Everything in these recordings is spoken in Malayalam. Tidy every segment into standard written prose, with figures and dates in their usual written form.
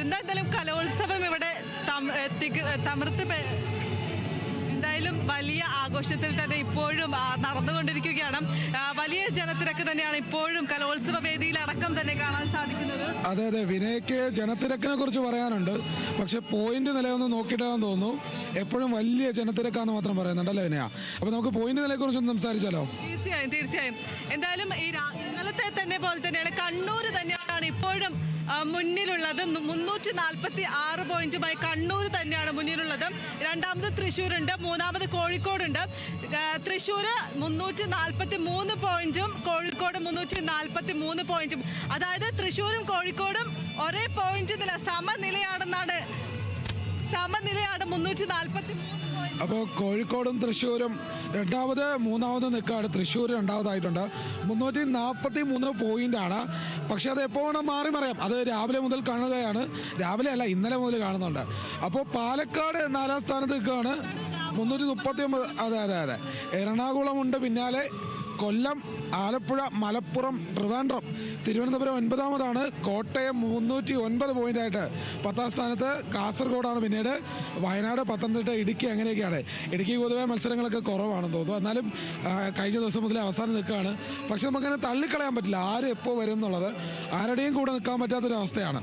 എന്തായാലും കലോത്സവം ഇവിടെ തമിർത്ത് എന്തായാലും വലിയ ആഘോഷത്തിൽ തന്നെ ഇപ്പോഴും നടന്നുകൊണ്ടിരിക്കുകയാണ്. വലിയ ജനത്തിരക്ക് തന്നെയാണ് ഇപ്പോഴും കലോത്സവ വേദിയിൽ അടക്കം തന്നെ കാണാൻ സാധിക്കുന്നത്. അതെ അതെ, വിനയ്ക്ക് ജനത്തിരക്കിനെ കുറിച്ച് പറയാനുണ്ട്. പക്ഷെ പോയിന്റ് നിലയൊന്ന് നോക്കിയിട്ടാന്ന് തോന്നുന്നു. എപ്പോഴും വലിയ ജനത്തിരക്കാന്ന് മാത്രം പറയുന്നുണ്ടല്ലേ വിനയ? അപ്പൊ നമുക്ക് പോയിന്റ് നിലയെ കുറിച്ചൊന്ന് സംസാരിച്ചാലോ? തീർച്ചയായും. എന്തായാലും ഈ ഇന്നലത്തെ തന്നെ പോലെ തന്നെയാണ് കണ്ണൂർ തന്നെയാണ് ഇപ്പോഴും മുന്നിലുള്ളത്. 346 പോയിന്റുമായി കണ്ണൂർ തന്നെയാണ് മുന്നിലുള്ളത്. രണ്ടാമത് തൃശ്ശൂരുണ്ട്, മൂന്നാമത് കോഴിക്കോടുണ്ട്. തൃശ്ശൂർ 343 പോയിന്റും കോഴിക്കോട് 343 പോയിന്റും. അതായത് തൃശ്ശൂരും കോഴിക്കോടും ഒരേ പോയിന്റ് നില സമനിലയാണ് 343. അപ്പോൾ കോഴിക്കോടും തൃശ്ശൂരും രണ്ടാമത് മൂന്നാമത് നിൽക്കുകയാണ്. തൃശ്ശൂർ രണ്ടാമതായിട്ടുണ്ട്, 343 പോയിന്റാണ്. പക്ഷെ അത് എപ്പോൾ വേണം മാറി മറിയാം. അത് രാവിലെ മുതൽ കാണുകയാണ്. രാവിലെ അല്ല, ഇന്നലെ മുതൽ കാണുന്നുണ്ട്. അപ്പോൾ പാലക്കാട് 4ാം സ്ഥാനത്ത് നിൽക്കുകയാണ്, 339. അതെ. എറണാകുളമുണ്ട് പിന്നാലെ, കൊല്ലം, ആലപ്പുഴ, മലപ്പുറം, ട്രിവാൻഡ്രം, തിരുവനന്തപുരം 9ാമതാണ്, കോട്ടയം 309 പോയിന്റായിട്ട് 10ാം സ്ഥാനത്ത്, കാസർഗോഡാണ് പിന്നീട്, വയനാട്, പത്തനംതിട്ട, ഇടുക്കി അങ്ങനെയൊക്കെയാണ്. ഇടുക്കി പൊതുവെ മത്സരങ്ങളൊക്കെ കുറവാണെന്ന് തോന്നുന്നു. എന്നാലും കഴിഞ്ഞ ദിവസം മുതൽ അവസാനം നിൽക്കുകയാണ്. പക്ഷെ നമുക്കങ്ങനെ തള്ളിക്കളയാൻ പറ്റില്ല, ആര് എപ്പോൾ വരും എന്നുള്ളത്. ആരുടെയും കൂടെ നിൽക്കാൻ പറ്റാത്തൊരവസ്ഥയാണ്.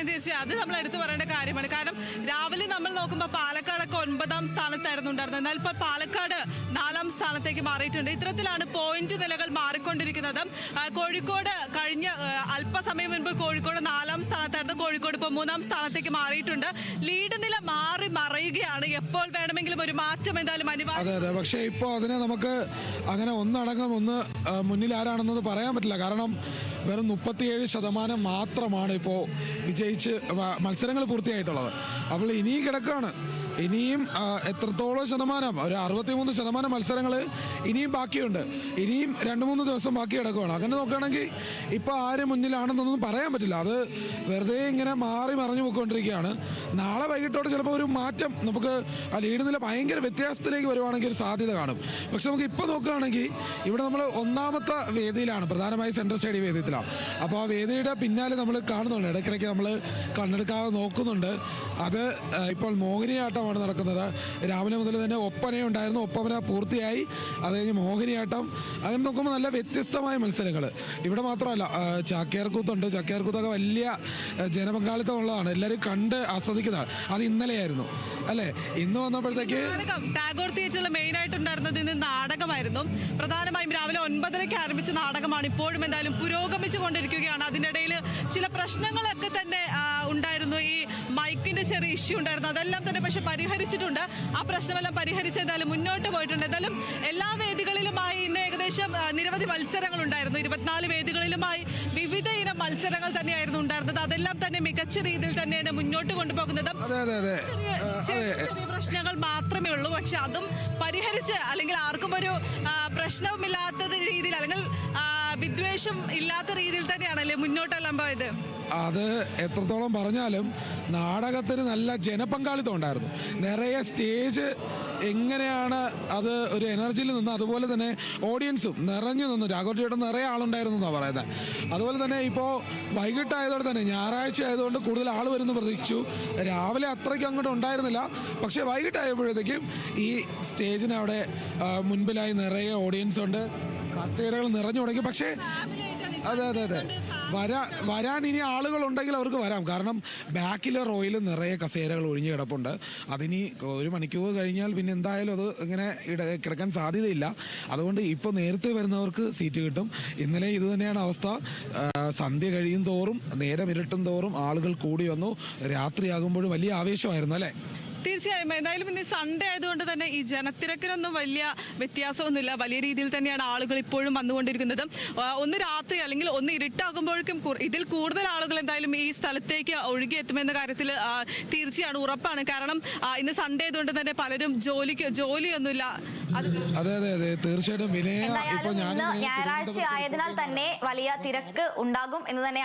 തീർച്ചയായും അത് നമ്മൾ എടുത്തു പറയേണ്ട കാര്യമാണ്. കാരണം രാവിലെ നമ്മൾ നോക്കുമ്പോൾ പാലക്കാടൊക്കെ 9ാം സ്ഥാനത്തായിരുന്നു ഉണ്ടായിരുന്നത്. എന്നാൽ ഇപ്പോൾ പാലക്കാട് 4ാം സ്ഥാനത്തേക്ക് മാറിയിട്ടുണ്ട്. ഇത്തരത്തിലാണ് പോയിന്റ് നിലകൾ മാറിക്കൊണ്ടിരിക്കുന്നത്. കോഴിക്കോട് കഴിഞ്ഞ അല്പസമയം മുൻപ് കോഴിക്കോട് 4ാം സ്ഥാനത്തായിരുന്നു. കോഴിക്കോട് ഇപ്പോൾ 3ാം സ്ഥാനത്തേക്ക് മാറിയിട്ടുണ്ട്. ലീഡ് നില മാറി മറയുകയാണ്. എപ്പോൾ വേണമെങ്കിലും ഒരു മാറ്റം എന്തായാലും അനിവാര്യ. അതെ, പക്ഷേ ഇപ്പോൾ അതിനെ നമുക്ക് അങ്ങനെ ഒന്നടങ്കം ഒന്ന് മുന്നിൽ ആരാണെന്നത് പറയാൻ പറ്റില്ല. കാരണം വെറും 37% മാത്രമാണ് ഇപ്പോൾ വിജയിച്ച് മത്സരങ്ങൾ പൂർത്തിയായിട്ടുള്ളത്. അപ്പോൾ ഇനിയും കിടക്കുകയാണ്. ഇനിയും എത്രത്തോളം ശതമാനം, ഒരു 63% മത്സരങ്ങൾ ഇനിയും ബാക്കിയുണ്ട്. ഇനിയും 2-3 ദിവസം ബാക്കി കിടക്കുകയാണ്. അങ്ങനെ നോക്കുകയാണെങ്കിൽ ഇപ്പോൾ ആര് മുന്നിലാണെന്നൊന്നും പറയാൻ പറ്റില്ല. അത് വെറുതെ ഇങ്ങനെ മാറി മറിഞ്ഞു പോയിക്കൊണ്ടിരിക്കുകയാണ്. നാളെ വൈകിട്ടോടെ ചിലപ്പോൾ ഒരു മാറ്റം, നമുക്ക് ആ ലീഡ് നില ഭയങ്കര വ്യത്യാസത്തിലേക്ക് വരുവാണെങ്കിൽ ഒരു സാധ്യത കാണും. പക്ഷെ നമുക്ക് ഇപ്പോൾ നോക്കുകയാണെങ്കിൽ ഇവിടെ നമ്മൾ 1ാമത്തെ വേദിയിലാണ്, പ്രധാനമായും സെൻട്രൽ സ്റ്റേഡിയം വേദിയിലാണ്. അപ്പോൾ ആ വേദിയുടെ പിന്നാലെ നമ്മൾ കാണുന്നുണ്ട്, ഇടയ്ക്കിടയ്ക്ക് നമ്മൾ കണ്ണെടുക്കാതെ നോക്കുന്നുണ്ട്. അത് ഇപ്പോൾ മോഹിനിയാട്ടമാണ് നടക്കുന്നത്. രാവിലെ മുതൽ തന്നെ ഒപ്പനയുണ്ടായിരുന്നു, ഒപ്പന പൂർത്തിയായി. അത് കഴിഞ്ഞ് മോഹിനിയാട്ടം. അങ്ങനെ നോക്കുമ്പോൾ നല്ല വ്യത്യസ്തമായ മത്സരങ്ങൾ. ഇവിടെ മാത്രമല്ല, ചാക്യാർകൂത്തുണ്ട്. ചാക്യാർകൂത്തൊക്കെ വലിയ ജനപങ്കാളിത്തം ഉള്ളതാണ്, എല്ലാവരും കണ്ട് ആസ്വദിക്കുന്നതാണ്. അത് ഇന്നലെയായിരുന്നു അല്ലേ? ഇന്ന് വന്നപ്പോഴത്തേക്ക് ടാഗോർ തിയേറ്ററിൽ മെയിൻ ആയിട്ടുണ്ടായിരുന്നത് ഇന്ന് നാടകമായിരുന്നു. പ്രധാനമായും രാവിലെ 9:30 ആരംഭിച്ച നാടകമാണ് ഇപ്പോഴും എന്തായാലും പുരോഗമിച്ചു കൊണ്ടിരിക്കുകയാണ്. അതിനിടയിൽ ചില പ്രശ്നങ്ങളൊക്കെ തന്നെ ഉണ്ടായിരുന്നു. ഈ മൈക്കിന്റെ ചെറിയ ഇഷ്യൂ ഉണ്ടായിരുന്നു, അതെല്ലാം തന്നെ പക്ഷെ പരിഹരിച്ചിട്ടുണ്ട്. ആ പ്രശ്നമെല്ലാം പരിഹരിച്ച് എന്തായാലും മുന്നോട്ട് പോയിട്ടുണ്ട്. എന്തായാലും എല്ലാ വേദികളിലുമായി ഇന്ന് ഏകദേശം നിരവധി മത്സരങ്ങൾ ഉണ്ടായിരുന്നു. 24 വേദികളിലുമായി വിവിധ ഇനം മത്സരങ്ങൾ തന്നെയായിരുന്നു ഉണ്ടായിരുന്നത്. അതെല്ലാം തന്നെ മികച്ച രീതിയിൽ തന്നെയാണ് മുന്നോട്ട് കൊണ്ടുപോകുന്നത്. ചെറിയ പ്രശ്നങ്ങൾ മാത്രമേ ഉള്ളൂ, പക്ഷെ അതും പരിഹരിച്ച്, അല്ലെങ്കിൽ ആർക്കും ഒരു പ്രശ്നവുമില്ലാത്ത രീതിയിൽ, അല്ലെങ്കിൽ വിദ്വേഷം ഇല്ലാത്ത രീതിയിൽ തന്നെയാണല്ലേ മുന്നോട്ടെല്ലാം പോയത്. അത് എത്രത്തോളം പറഞ്ഞാലും നാടകത്തിന് നല്ല ജനപങ്കാളിത്തം ഉണ്ടായിരുന്നു. നിറയെ സ്റ്റേജ് എങ്ങനെയാണ് അത് ഒരു എനർജിയിൽ നിന്ന്, അതുപോലെ തന്നെ ഓഡിയൻസും നിറഞ്ഞു നിന്നു. ടാഗോർ തിയേറ്റർ നിറയെ ആളുണ്ടായിരുന്നു എന്നാണ് പറയുന്നത്. അതുപോലെ തന്നെ ഇപ്പോൾ വൈകിട്ടായതോടെ തന്നെ, ഞായറാഴ്ച ആയതുകൊണ്ട് കൂടുതൽ ആൾ വരുന്നു പ്രതീക്ഷിച്ചു. രാവിലെ അത്രയ്ക്ക് അങ്ങോട്ട് ഉണ്ടായിരുന്നില്ല. പക്ഷേ വൈകിട്ടായപ്പോഴത്തേക്കും ഈ സ്റ്റേജിനവിടെ മുൻപിലായി നിറയെ ഓഡിയൻസ് ഉണ്ട്, കസേരകൾ നിറഞ്ഞു തുടങ്ങി. പക്ഷേ അതെ വരാൻ ഇനി ആളുകളുണ്ടെങ്കിൽ അവർക്ക് വരാം. കാരണം ബാക്കിലെ റോയിൽ നിറയെ കസേരകൾ ഒഴിഞ്ഞു കിടപ്പുണ്ട്. അതിനി 1 മണിക്കൂർ കഴിഞ്ഞാൽ പിന്നെ എന്തായാലും അത് ഇങ്ങനെ കിടക്കാൻ സാധ്യതയില്ല. അതുകൊണ്ട് ഇപ്പോൾ നേരത്തെ വരുന്നവർക്ക് സീറ്റ് കിട്ടും. ഇന്നലെ ഇത് തന്നെയാണ് അവസ്ഥ. സന്ധ്യ കഴിയും തോറും, നേരം ഇരുട്ടും തോറും ആളുകൾ കൂടി വന്നു. രാത്രിയാകുമ്പോഴും വലിയ ആവേശമായിരുന്നു അല്ലേ? തീർച്ചയായും. എന്തായാലും ഇന്ന് സൺഡേ ആയതുകൊണ്ട് തന്നെ ഈ ജനത്തിരക്കിനൊന്നും വലിയ വ്യത്യാസമൊന്നുമില്ല. വലിയ രീതിയിൽ തന്നെയാണ് ആളുകൾ ഇപ്പോഴും വന്നുകൊണ്ടിരിക്കുന്നത്. ഒന്ന് രാത്രി അല്ലെങ്കിൽ ഒന്ന് ഇരുട്ടാകുമ്പോഴേക്കും ഇതിൽ കൂടുതൽ ആളുകൾ എന്തായാലും ഈ സ്ഥലത്തേക്ക് ഒഴുകിയെത്തുമെന്ന കാര്യത്തിൽ തീർച്ചയാണ്, ഉറപ്പാണ്. കാരണം ഇന്ന് സൺഡേ ആയതുകൊണ്ട് തന്നെ പലരും ജോലിയൊന്നുമില്ല. അതെ തീർച്ചയായിട്ടും. ഞായറാഴ്ച ആയതിനാൽ തന്നെ വലിയ തിരക്ക് ഉണ്ടാകും എന്ന് തന്നെ